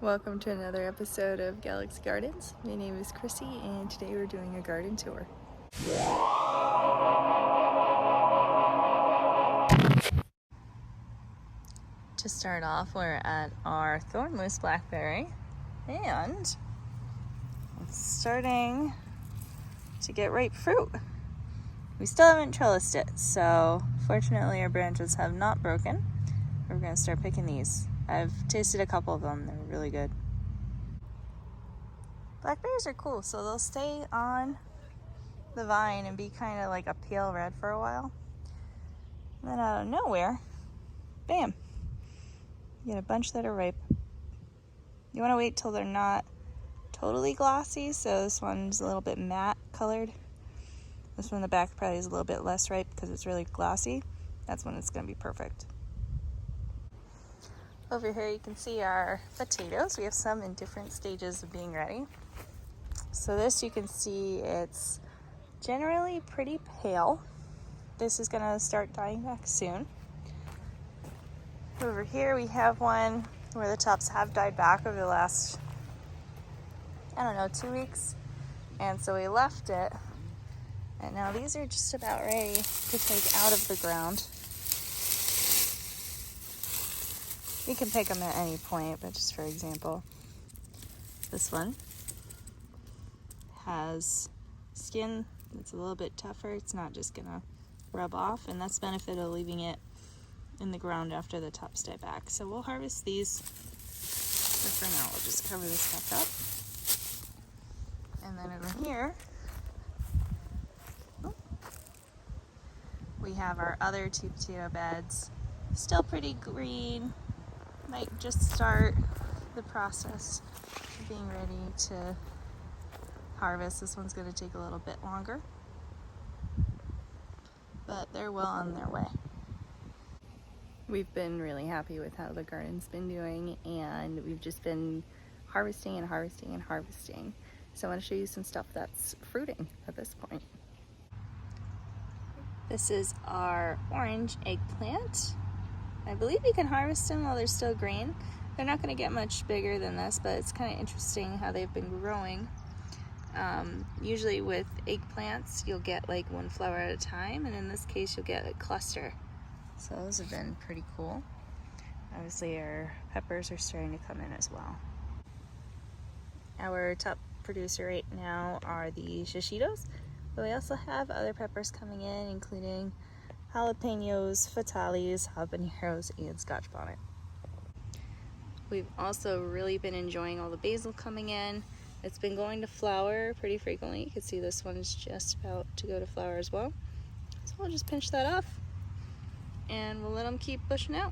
Welcome to another episode of Galaxy Gardens. My name is Chrissy and today we're doing a garden tour. To start off, we're at our Thorn Blackberry and it's starting to get ripe fruit. We still haven't trellised it, so fortunately our branches have not broken. We're going to start picking these. I've tasted a couple of them. They're really good. Blackberries are cool, so they'll stay on the vine and be kind of like a pale red for a while. And then out of nowhere, bam, you get a bunch that are ripe. You want to wait till they're not totally glossy, so this one's a little bit matte colored. This one in the back probably is a little bit less ripe because it's really glossy. That's when it's going to be perfect. Over here you can see our potatoes. We have some in different stages of being ready. So this you can see it's generally pretty pale. This is going to start dying back soon. Over here we have one where the tops have died back over the last, 2 weeks. And so we left it. And now these are just about ready to take out of the ground. You can pick them at any point, but just for example, this one has skin that's a little bit tougher. It's not just gonna rub off, and that's the benefit of leaving it in the ground after the tops die back. So we'll harvest these, but for now we'll just cover this back up. And then over here, we have our other 2 potato beds, still pretty green. Might just start the process of being ready to harvest. This one's going to take a little bit longer, but they're well on their way. We've been really happy with how the garden's been doing, and we've just been harvesting and harvesting and harvesting. So I want to show you some stuff that's fruiting at this point. This is our orange eggplant. I believe you can harvest them while they're still green. They're not going to get much bigger than this, but it's kind of interesting how they've been growing. Usually with eggplants, you'll get like 1 flower at a time, and in this case, you'll get a cluster. So those have been pretty cool. Obviously, our peppers are starting to come in as well. Our top producer right now are the shishitos, but we also have other peppers coming in, including jalapenos, fatales, habaneros, and scotch bonnet. We've also really been enjoying all the basil coming in. It's been going to flower pretty frequently. You can see this one is just about to go to flower as well. So we'll just pinch that off and we'll let them keep pushing out.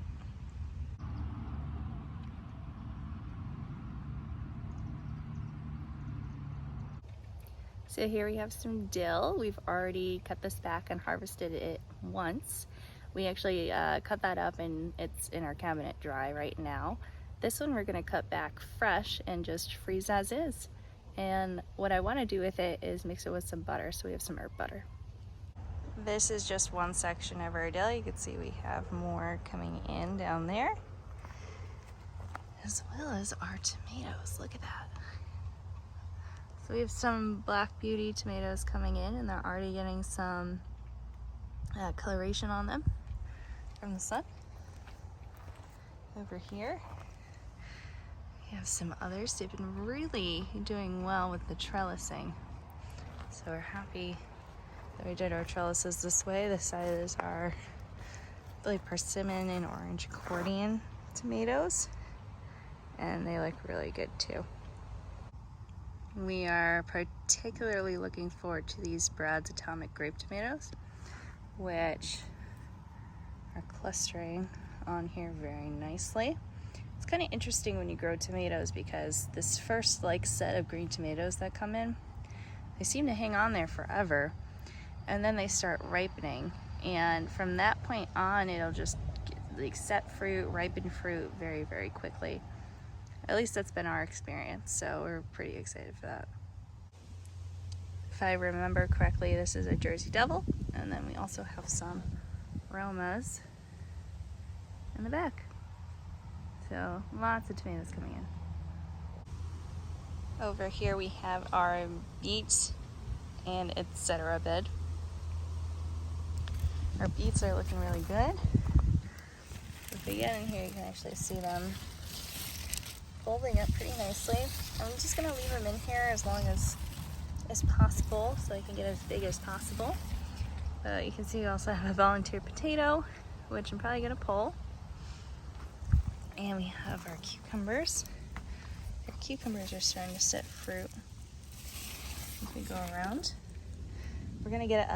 So here we have some dill. We've already cut this back and harvested it once. We actually cut that up and it's in our cabinet dry right now. This one we're gonna cut back fresh and just freeze as is. And what I wanna do with it is mix it with some butter, so we have some herb butter. This is just one section of our dill. You can see we have more coming in down there, as well as our tomatoes. Look at that. So we have some Black Beauty tomatoes coming in, and they're already getting some coloration on them from the sun. Over here, we have some others. They've been really doing well with the trellising. So we're happy that we did our trellises this way. This side is our really persimmon and orange accordion tomatoes, and they look really good too. We are particularly looking forward to these Brad's Atomic Grape tomatoes, which are clustering on here very nicely. It's kind of interesting when you grow tomatoes because this first set of green tomatoes that come in, they seem to hang on there forever, and then they start ripening, and from that point on it'll just set fruit, ripen fruit very, very quickly. At least that's been our experience, so we're pretty excited for that. If I remember correctly, this is a Jersey Devil, and then we also have some Romas in the back. So lots of tomatoes coming in. Over here we have our beet and etc. bed. Our beets are looking really good. If we get in here, you can actually see them bulbing up pretty nicely. I'm just gonna leave them in here as long as possible so I can get as big as possible. You can see we also have a volunteer potato, which I'm probably gonna pull. And we have our cucumbers. Our cucumbers are starting to set fruit. If we go around, we're gonna get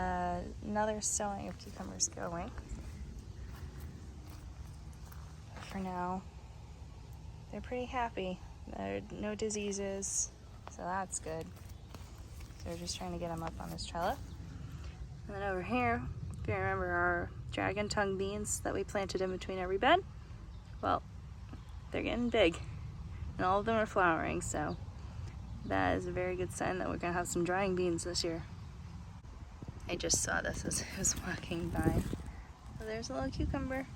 another sowing of cucumbers going. But for now, they're pretty happy. There are no diseases, so that's good. So we're just trying to get them up on this trellis. And then over here, if you remember our dragon tongue beans that we planted in between every bed, well, they're getting big and all of them are flowering, so that is a very good sign that we're gonna have some drying beans this year. I just saw this as I was walking by. Oh, there's a little cucumber.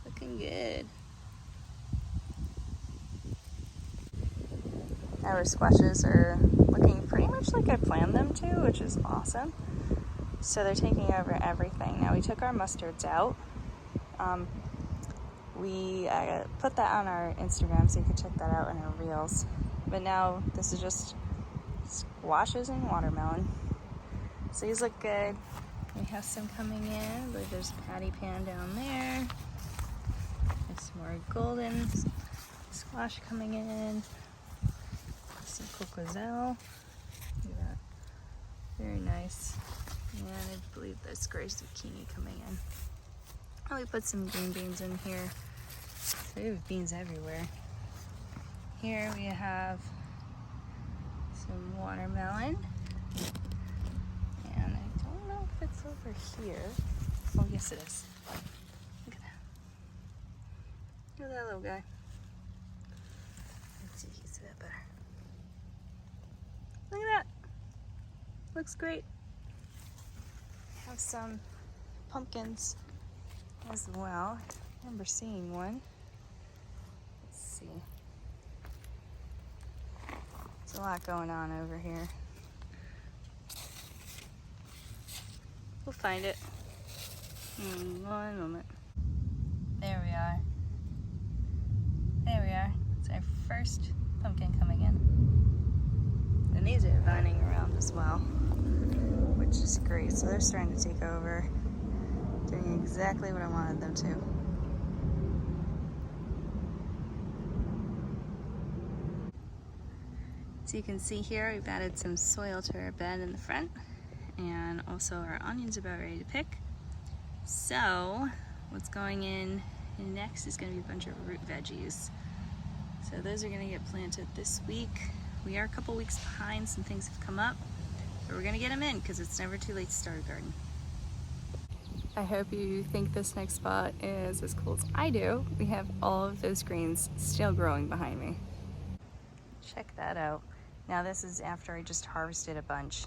Looking good. Our squashes are looking pretty much like I planned them to, which is awesome. So they're taking over everything. Now we took our mustards out. We put that on our Instagram so you can check that out in our reels. But now this is just squashes and watermelon. So these look good. We have some coming in. I believe there's a patty pan down there. There's some more golden squash coming in. Some coquozel. Look at that. Very nice. And I believe there's gray zucchini coming in. Oh, we put some green beans in here. So we have beans everywhere. Here we have some watermelon. And I don't know if it's over here. Oh, yes it is. Look at that. Look at that little guy. Let's see if you can see that better. Look at that. Looks great. Have some pumpkins as well. I remember seeing one. Let's see. There's a lot going on over here. We'll find it in one moment. There we are. There we are. It's our first pumpkin coming in. And these are vining around as well, which is great. So they're starting to take over, doing exactly what I wanted them to. So you can see here we've added some soil to our bed in the front, and also our onions are about ready to pick. So what's going in next is going to be a bunch of root veggies. So those are going to get planted this week. We are a couple weeks behind, some things have come up, but we're going to get them in because it's never too late to start a garden. I hope you think this next spot is as cool as I do. We have all of those greens still growing behind me. Check that out. Now this is after I just harvested a bunch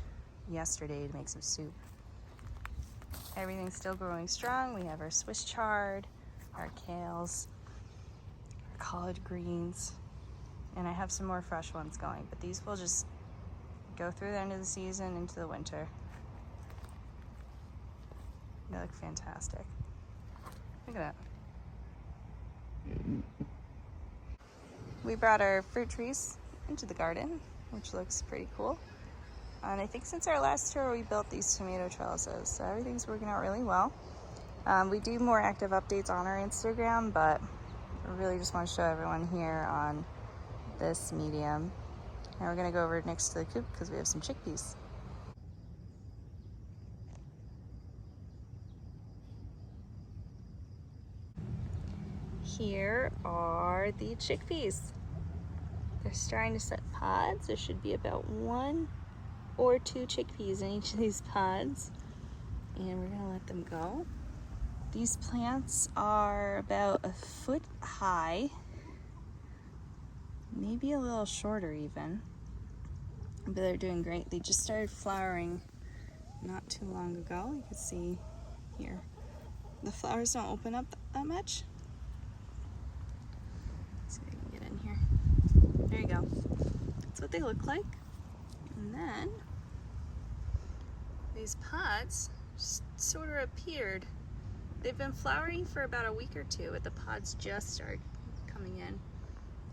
yesterday to make some soup. Everything's still growing strong. We have our Swiss chard, our kales, our collard greens, and I have some more fresh ones going, but these will just go through the end of the season into the winter. They look fantastic. Look at that. We brought our fruit trees into the garden, which looks pretty cool. And I think since our last tour, we built these tomato trellises, so everything's working out really well. We do more active updates on our Instagram, but I really just want to show everyone here on this medium. Now we're gonna go over next to the coop because we have some chickpeas. Here are the chickpeas. They're starting to set pods. There should be about 1 or 2 chickpeas in each of these pods. And we're gonna let them go. These plants are about 1 foot high, maybe a little shorter even, but they're doing great. They just started flowering not too long ago. You can see here. The flowers don't open up that much. Let's see if I can get in here. There you go. what they look like. And then these pods sort of appeared. They've been flowering for about a week or two, but the pods just started coming in.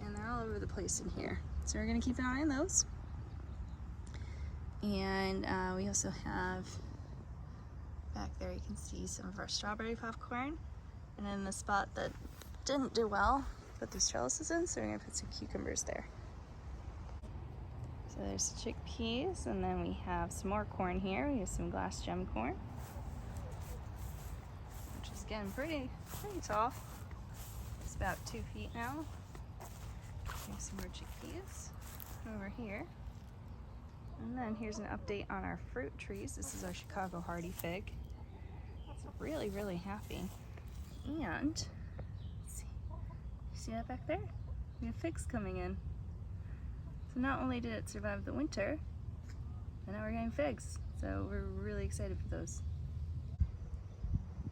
And they're all over the place in here. So we're gonna keep an eye on those. And we also have, back there you can see some of our strawberry popcorn. And in the spot that didn't do well, put these trellises in, so we're gonna put some cucumbers there. So there's chickpeas, and then we have some more corn here. We have some glass gem corn, which is getting pretty tall. It's about 2 feet now. Here's some more chickpeas over here. And then here's an update on our fruit trees. This is our Chicago hardy fig. It's really, really happy. And let's see that back there? We have figs coming in. So not only did it survive the winter, but now we're getting figs. So we're really excited for those.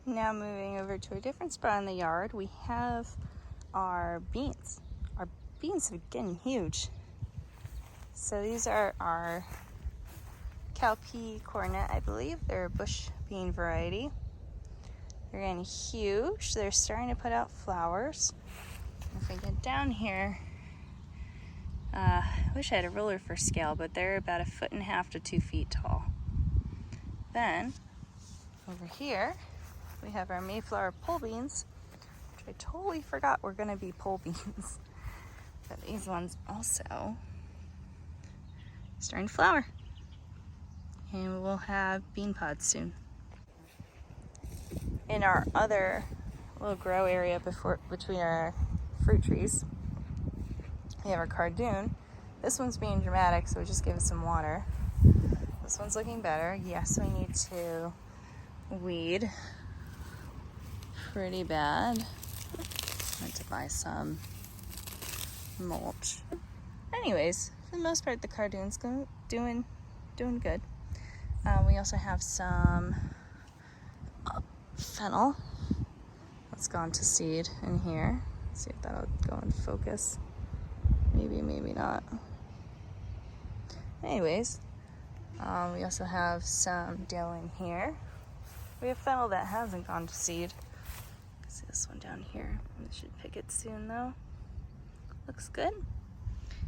Now moving over to a different spot in the yard, we have our beans. Our beans are getting huge. So these are our cowpea cornet, I believe. They're a bush bean variety. They're getting huge. They're starting to put out flowers. If we get down here, I wish I had a ruler for scale, but they're about 1.5 to 2 feet tall. Then over here, we have our Mayflower pole beans, which I totally forgot were gonna be pole beans. But these ones also starting to flower. And we'll have bean pods soon. In our other little grow area between our fruit trees, we have our cardoon. This one's being dramatic, so we just gave it some water. This one's looking better. Yes, we need to weed pretty bad. I had to buy some mulch. Anyways, for the most part, the cardoon's doing good. We also have some fennel that's gone to seed in here. Let's see if that'll go in focus. Maybe, maybe not. Anyways, we also have some dill in here. We have fennel that hasn't gone to seed. See this one down here. We should pick it soon though. Looks good.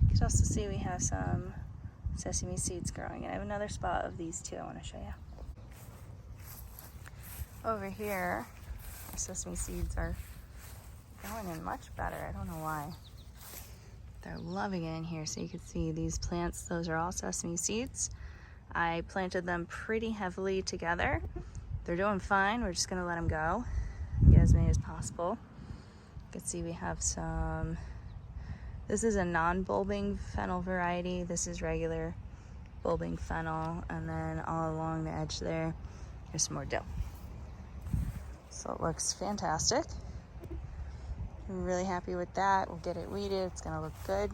You can also see we have some sesame seeds growing, and I have another spot of these too I want to show you. Over here, our sesame seeds are going in much better. I don't know why. They're loving it in here. So you can see these plants, those are all sesame seeds. I planted them pretty heavily together. They're doing fine. We're just gonna let them go and get as many as possible. You can see we have some, this is a non-bulbing fennel variety. This is regular bulbing fennel. And then all along the edge there, there's some more dill. So it looks fantastic. I'm really happy with that. We'll get it weeded. It's gonna look good.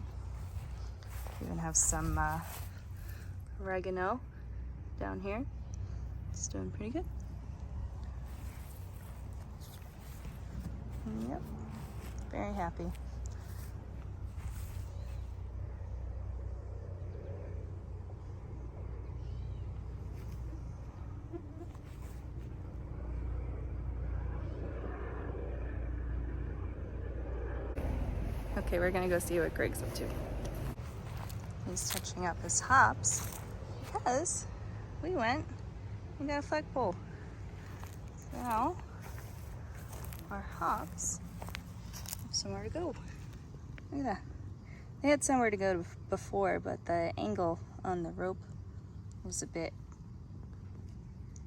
We even have some oregano down here. It's doing pretty good. Yep, very happy. Okay, we're gonna go see what Greg's up to. He's touching up his hops because we went and got a flagpole. So now our hops have somewhere to go. Look at that. They had somewhere to go before, but the angle on the rope was a bit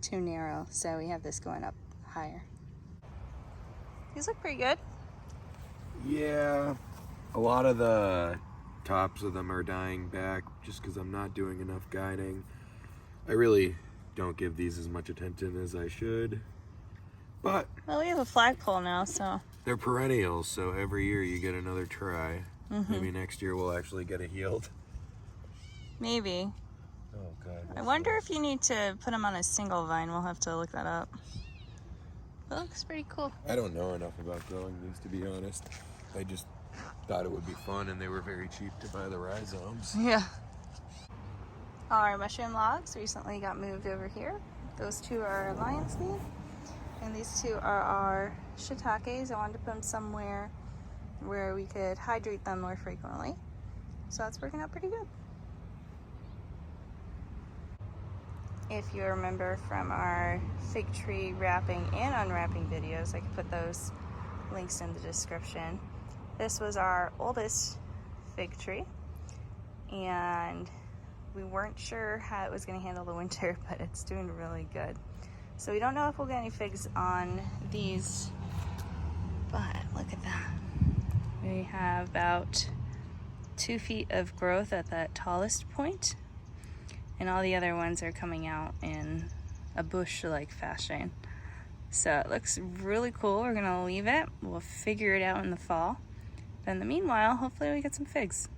too narrow, so we have this going up higher. These look pretty good. Yeah, a lot of the tops of them are dying back just because I'm not doing enough guiding. I really don't give these as much attention as I should. But well, we have a flagpole now, so they're perennials, so every year you get another try. Maybe next year we'll actually get it healed. Maybe. Oh God. I wonder if you need to put them on a single vine. We'll have to look that up. It looks pretty cool. I don't know enough about growing these, to be honest. I just thought it would be fun, and they were very cheap to buy the rhizomes. Yeah. Our mushroom logs recently got moved over here. Those two are lion's mane, and these two are our shiitakes. I wanted to put them somewhere where we could hydrate them more frequently. So that's working out pretty good. If you remember from our fig tree wrapping and unwrapping videos, I can put those links in the description. This was our oldest fig tree, and we weren't sure how it was going to handle the winter, but it's doing really good. So we don't know if we'll get any figs on these, but look at that. We have about 2 feet of growth at that tallest point, and all the other ones are coming out in a bush-like fashion. So it looks really cool. We're gonna leave it. We'll figure it out in the fall. But in the meanwhile, hopefully we get some figs.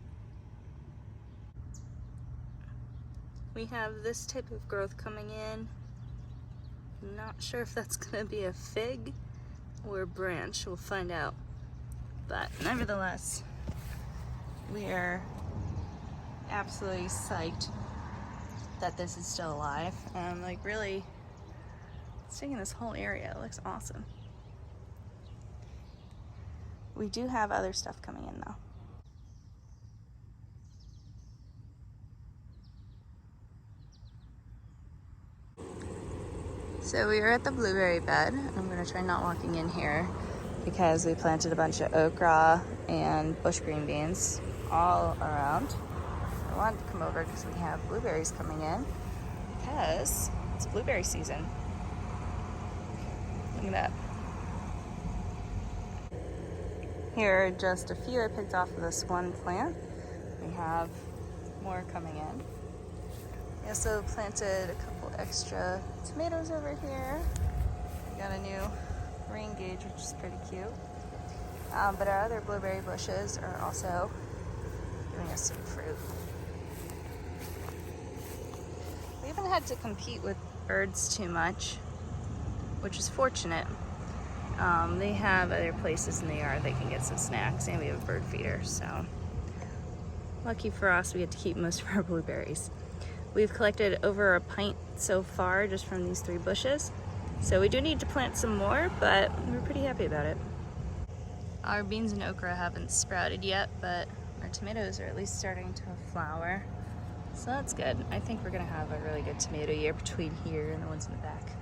We have this type of growth coming in. I'm not sure if that's gonna be a fig or a branch. We'll find out. But nevertheless, we are absolutely psyched that this is still alive. And I'm like really seeing this whole area. It looks awesome. We do have other stuff coming in though. So we are at the blueberry bed. I'm gonna try not walking in here because we planted a bunch of okra and bush green beans all around. I wanted to come over because we have blueberries coming in because it's blueberry season. Look at that. Here are just a few I picked off of this one plant. We have more coming in. We also planted a couple extra tomatoes over here. We got a new rain gauge, which is pretty cute. But our other blueberry bushes are also giving us some fruit. We haven't had to compete with birds too much, which is fortunate. They have other places in the yard they can get some snacks, and we have a bird feeder, so lucky for us, we get to keep most of our blueberries. We've collected over a pint so far just from these 3 bushes, so we do need to plant some more, but we're pretty happy about it. Our beans and okra haven't sprouted yet, but our tomatoes are at least starting to flower, so that's good. I think we're gonna have a really good tomato year between here and the ones in the back.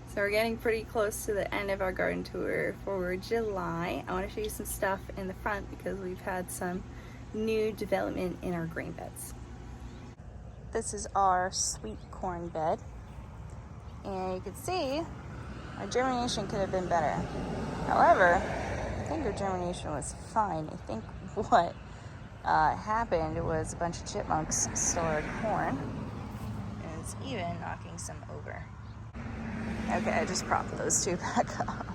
So we're getting pretty close to the end of our garden tour for July. I want to show you some stuff in the front because we've had some new development in our grain beds. This is our sweet corn bed, and you can see our germination could have been better. However, I think our germination was fine. I think what happened was a bunch of chipmunks stole our corn, and it's even knocking some over. Okay, I just propped those 2 back up.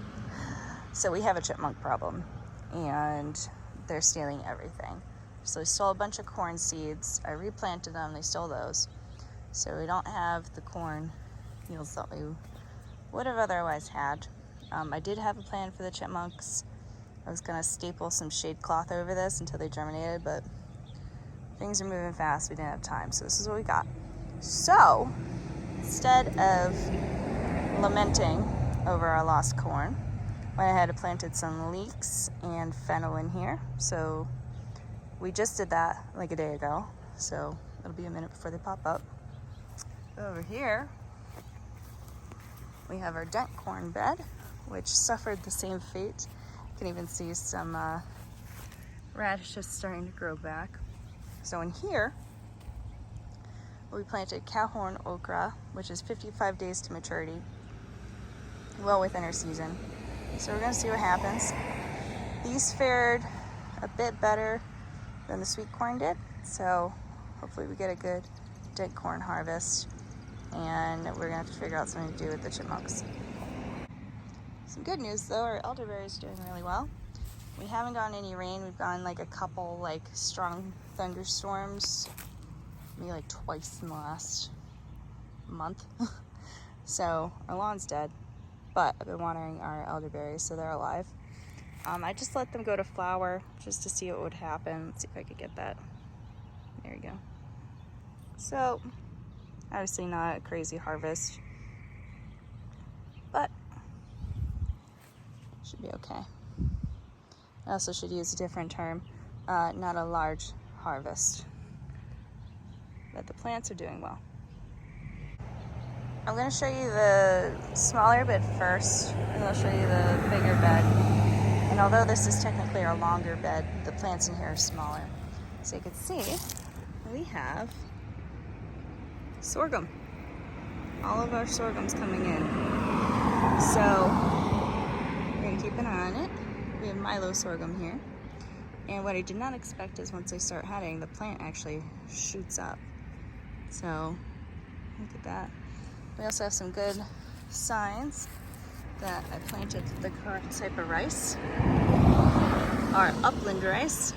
So we have a chipmunk problem, and they're stealing everything. So they stole a bunch of corn seeds. I replanted them, they stole those. So we don't have the corn yields that we would have otherwise had. I did have a plan for the chipmunks. I was gonna staple some shade cloth over this until they germinated, but things are moving fast, we didn't have time, so this is what we got. So, instead of lamenting over our lost corn, went ahead and planted some leeks and fennel in here. So we just did that like a day ago, so it'll be a minute before they pop up. Over here we have our dent corn bed, which suffered the same fate. You can even see some radishes starting to grow back. So in here we planted Horn Okra, which is 55 days to maturity, well within our season. So we're gonna see what happens. These fared a bit better than the sweet corn did, so hopefully we get a good dent corn harvest, and we're gonna have to figure out something to do with the chipmunks. Some good news though, our elderberry is doing really well. We haven't gotten any rain. We've gotten like a couple like strong thunderstorms, maybe like twice in the last month. So our lawn's dead, but I've been watering our elderberries so they're alive. I just let them go to flower just to see what would happen. Let's see if I could get that. There we go. So, obviously not a crazy harvest, but should be okay. I also should use a different term, not a large harvest, but the plants are doing well. I'm going to show you the smaller bed first, and I'll show you the bigger bed. And although this is technically our longer bed, the plants in here are smaller. So you can see we have sorghum. All of our sorghum's coming in. So we're going to keep an eye on it. We have Milo Sorghum here. And what I did not expect is once they start heading, the plant actually shoots up. So look at that. We also have some good signs that I planted the correct type of rice. Our upland rice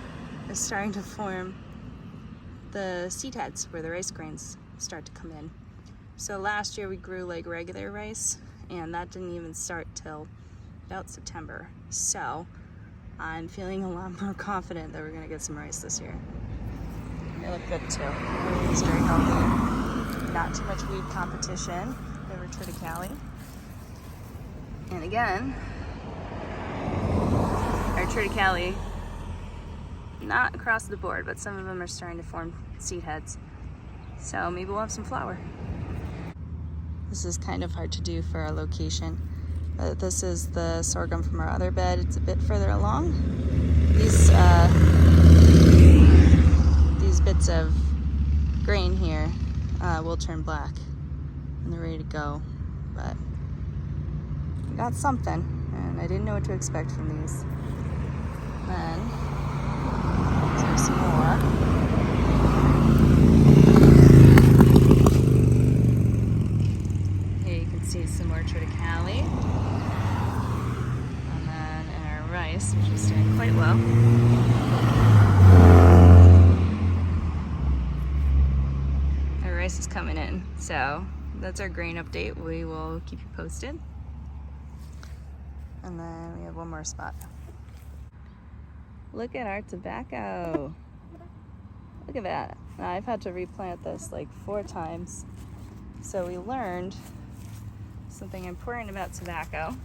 is starting to form the seed heads where the rice grains start to come in. So last year we grew like regular rice, and that didn't even start till about September. So I'm feeling a lot more confident that we're gonna get some rice this year. They look good too. It's very healthy. Not too much weed competition. Never triticale. And again, our triticale, not across the board, but some of them are starting to form seed heads. So maybe we'll have some flower. This is kind of hard to do for our location. But this is the sorghum from our other bed. It's a bit further along. These bits of grain here will turn black and they're ready to go. But we got something, and I didn't know what to expect from these. Then there's some more. Here you can see some more triticale. And then in our rice, which is doing quite well. Our rice is coming in, so that's our grain update. We will keep you posted. And then we have one more spot. Look at our tobacco. Look at that. Now, I've had to replant this like 4 times. So we learned something important about tobacco.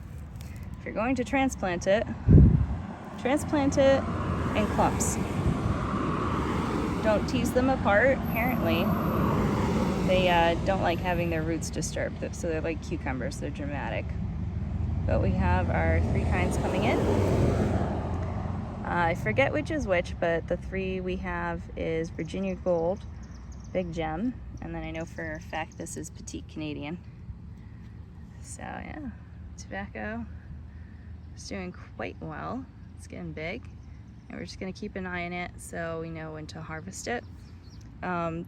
If you're going to transplant it in clumps. Don't tease them apart. Apparently, they don't like having their roots disturbed. So they're like cucumbers, they're dramatic. But we have our 3 kinds coming in. I forget which is which, but the 3 we have is Virginia Gold, Big Gem, and then I know for a fact this is Petite Canadian. So yeah, tobacco is doing quite well. It's getting big, and we're just gonna keep an eye on it so we know when to harvest it.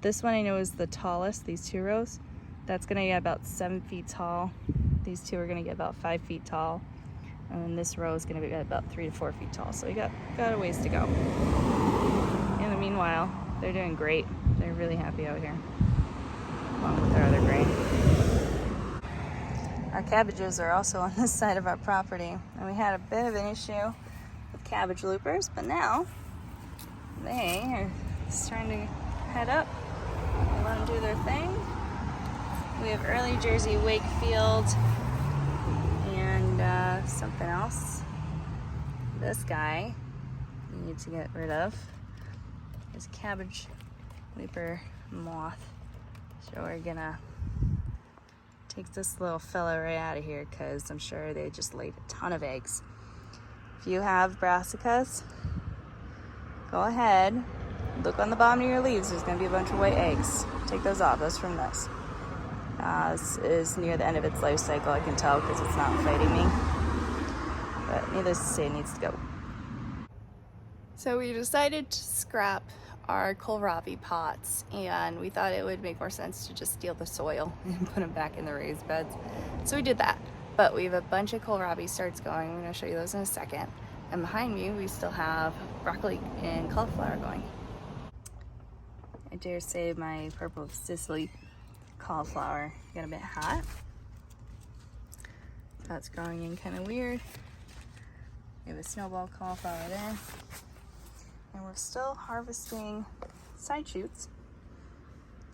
This one I know is the tallest, these 2 rows. That's gonna get about 7 feet tall. These 2 are gonna get about 5 feet tall. And then this row is gonna be about 3 to 4 feet tall. So we got a ways to go. In the meanwhile, they're doing great. They're really happy out here, along with their other grain. Our cabbages are also on this side of our property. And we had a bit of an issue with cabbage loopers, but now they are starting to head up. We let them do their thing. We have early Jersey Wakefield and something else. This guy we need to get rid of is cabbage leaper moth. So we're gonna take this little fella right out of here because I'm sure they just laid a ton of eggs. If you have brassicas, go ahead, look on the bottom of your leaves. There's gonna be a bunch of white eggs. Take those off. Those from this. This is near the end of its life cycle, I can tell because it's not fighting me. But needless to say, it needs to go. So we decided to scrap our kohlrabi pots, and we thought it would make more sense to just steal the soil and put them back in the raised beds. So we did that. But we have a bunch of kohlrabi starts going. I'm going to show you those in a second. And behind me, we still have broccoli and cauliflower going. I dare say my purple Sicily cauliflower got a bit hot. That's growing in kind of weird. We have a snowball cauliflower there. And we're still harvesting side shoots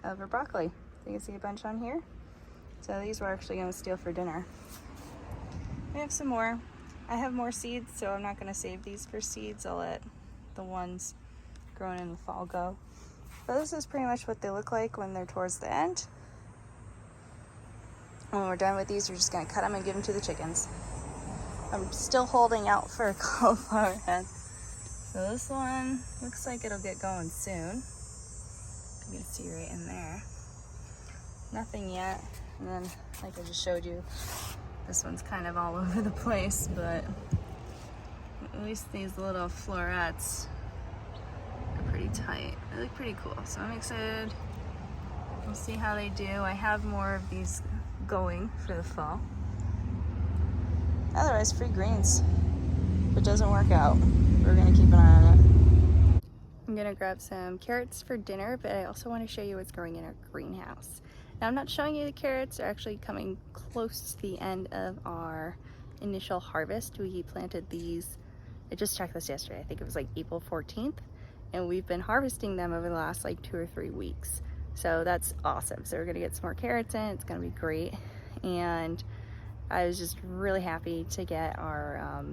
of our broccoli. You can see a bunch on here. So these we're actually going to steal for dinner. We have some more. I have more seeds, so I'm not going to save these for seeds. I'll let the ones growing in the fall go. But this is pretty much what they look like when they're towards the end. When we're done with these, we're just going to cut them and give them to the chickens. I'm still holding out for a cauliflower head. So this one looks like it'll get going soon. You can see right in there. Nothing yet. And then, like I just showed you, this one's kind of all over the place, but at least these little florets are pretty tight. They look pretty cool, so I'm excited. We'll see how they do. I have more of these going for the fall. Otherwise, free greens. If it doesn't work out, we're gonna keep an eye on it. I'm gonna grab some carrots for dinner, but I also want to show you what's growing in our greenhouse. Now, I'm not showing you the carrots. They're actually coming close to the end of our initial harvest. We planted these, I just checked this yesterday, I think it was like April 14th, and we've been harvesting them over the last like 2 or 3 weeks. So that's awesome. So we're gonna get some more carrots in, it's gonna be great. And I was just really happy to get our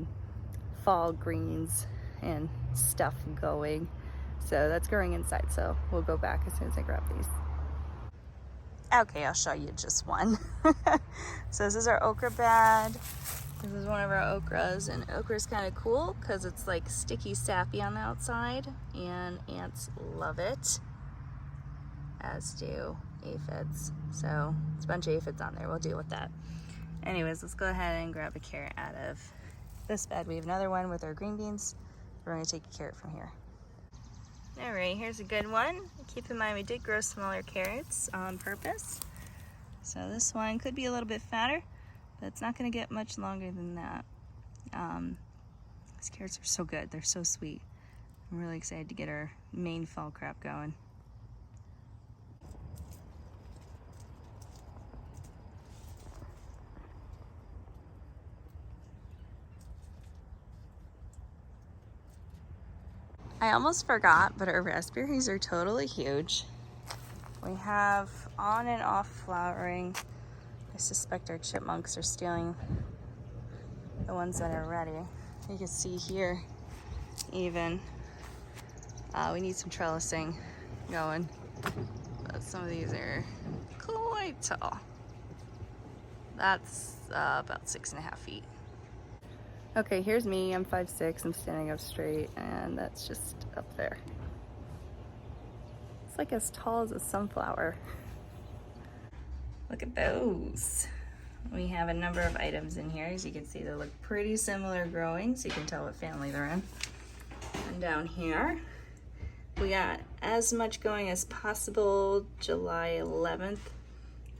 fall greens and stuff going. So that's growing inside, so we'll go back as soon as I grab these. Okay, I'll show you just one. So this is our okra bed. This is one of our okras, and okra is kind of cool because it's like sticky sappy on the outside, and ants love it, as do aphids. So it's a bunch of aphids on there. We'll deal with that. Anyways, let's go ahead and grab a carrot out of this bed. We have another one with our green beans. We're going to take a carrot from here. All right, here's a good one. Keep in mind we did grow smaller carrots on purpose. So this one could be a little bit fatter, but it's not going to get much longer than that. These carrots are so good. They're so sweet. I'm really excited to get our main fall crop going. I almost forgot, but our raspberries are totally huge. We have on and off flowering. I suspect our chipmunks are stealing the ones that are ready. You can see here even, we need some trellising going. But some of these are quite tall. That's about 6.5 feet. Okay, here's me, I'm 5'6", I'm standing up straight, and that's just up there. It's like as tall as a sunflower. Look at those. We have a number of items in here. As you can see, they look pretty similar growing, so you can tell what family they're in. And down here, we got as much going as possible. July 11th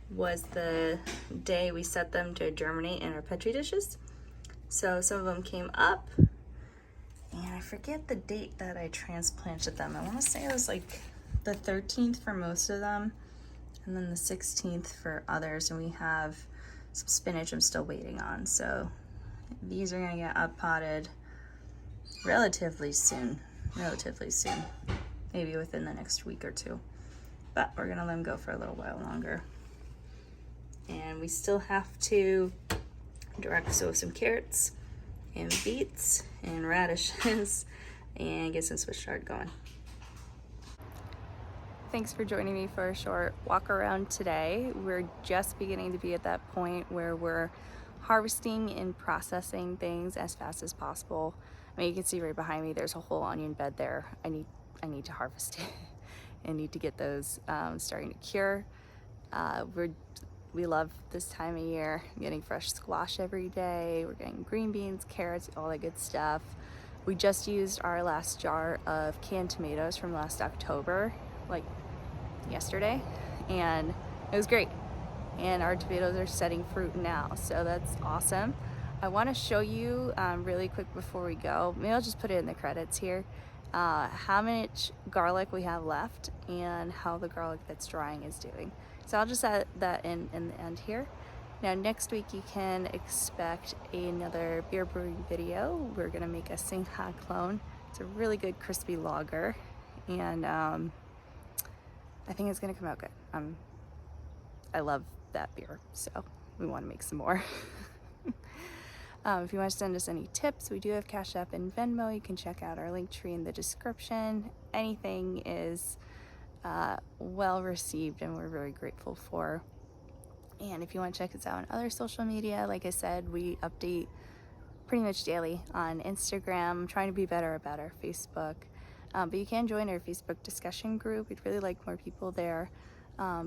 was the day we set them to germinate in our Petri dishes. So some of them came up, and I forget the date that I transplanted them. I want to say it was like the 13th for most of them, and then the 16th for others, and we have some spinach I'm still waiting on. So these are gonna get up potted relatively soon, maybe within the next week or two. But we're gonna let them go for a little while longer. And we still have to direct sow some carrots and beets and radishes and get some Swiss chard going. Thanks for joining me for a short walk around today. We're just beginning to be at that point where we're harvesting and processing things as fast as possible. I mean, you can see right behind me, there's a whole onion bed there. I need to harvest it. I need to get those starting to cure. We love this time of year. I'm getting fresh squash every day. We're getting green beans, carrots, all that good stuff. We just used our last jar of canned tomatoes from last October, like yesterday, and it was great. And our tomatoes are setting fruit now, so that's awesome. I want to show you really quick before we go, maybe I'll just put it in the credits here, how much garlic we have left and how the garlic that's drying is doing. So I'll just add that in the end here. Now next week you can expect another beer brewing video. We're gonna make a Singha clone. It's a really good crispy lager, and I think it's gonna come out good. I love that beer, so we want to make some more. If you want to send us any tips, we do have Cash App and Venmo. You can check out our link tree in the description. Anything is well received and we're very grateful for. And if you want to check us out on other social media, like I said, we update pretty much daily on Instagram. I'm trying to be better about our Facebook. But you can join our Facebook discussion group. We'd really like more people there.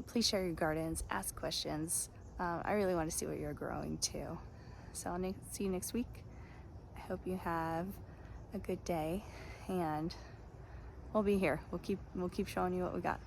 Please share your gardens, ask questions. I really want to see what you're growing too. So I'll see you next week. I hope you have a good day, and we'll be here. We'll keep showing you what we got.